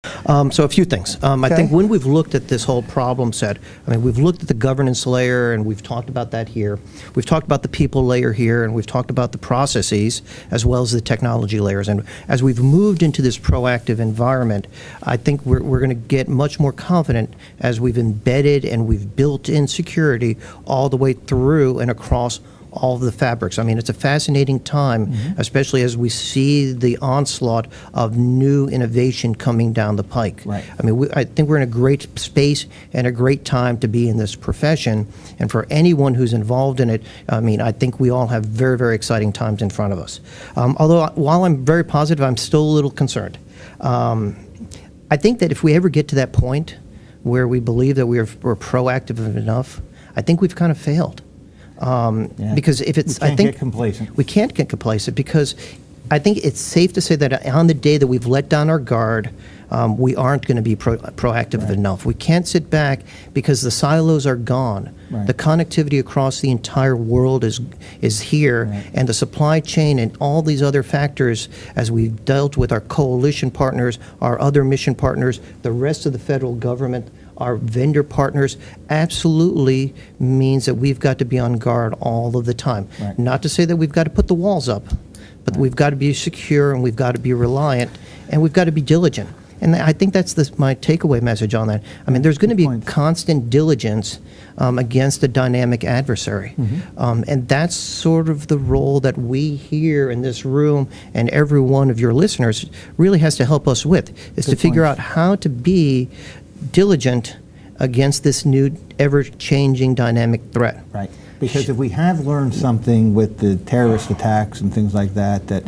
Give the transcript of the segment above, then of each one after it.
So a few things. I think when we've looked at this whole problem set, we've looked at the governance layer, and we've talked about that here. We've talked about the people layer here, and we've talked about the processes as well as the technology layers. And as we've moved into this proactive environment, I think we're going to get much more confident as we've embedded and we've built in security all the way through and across all of the fabrics. It's a fascinating time, especially as we see the onslaught of new innovation coming down the pike. Right. I think we're in a great space and a great time to be in this profession. And for anyone who's involved in it, I think we all have very, very exciting times in front of us. Although, while I'm very positive, I'm still a little concerned. I think that if we ever get to that point where we believe that we're proactive enough, I think we've kind of failed. Because if it's, we can't get complacent. We can't get complacent because I think it's safe to say that on the day that we've let down our guard, we aren't going to be proactive enough. We can't sit back because the silos are gone. Right. The connectivity across the entire world is here, and the supply chain and all these other factors, as we've dealt with our coalition partners, our other mission partners, the rest of the federal government, our vendor partners, absolutely means that we've got to be on guard all of the time. Right. Not to say that we've got to put the walls up, but we've got to be secure, and we've got to be reliant, and we've got to be diligent. And I think that's my takeaway message on that. There's going to be constant diligence against a dynamic adversary. And that's sort of the role that we here in this room and every one of your listeners really has to help us with, is to figure out how to be diligent against this new ever-changing dynamic threat. Right. Because if we have learned something with the terrorist attacks and things like that, that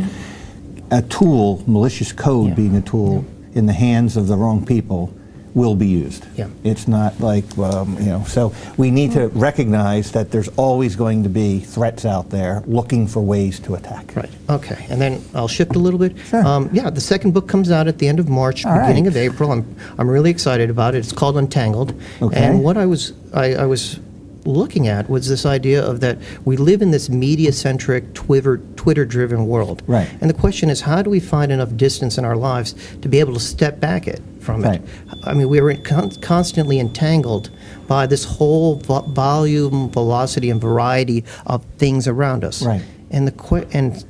a tool, malicious code being a tool in the hands of the wrong people, will be used. Yeah. It's not like, so we need to recognize that there's always going to be threats out there looking for ways to attack. Right. Okay. And then I'll shift a little bit. Sure. The second book comes out at the end of March, beginning of April. I'm really excited about it. It's called Untangled. Okay. And what I was looking at was this idea of that we live in this media-centric, Twitter-driven world. Right. And the question is, how do we find enough distance in our lives to be able to step back from it? We are constantly entangled by this whole volume, velocity, and variety of things around us. Right. And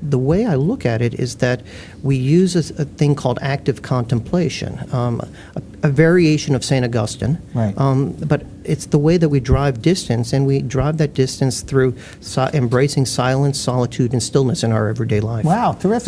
the way I look at it is that we use a thing called active contemplation, a variation of St. Augustine. Right. But it's the way that we drive distance, and we drive that distance through embracing silence, solitude, and stillness in our everyday life. Wow, terrific.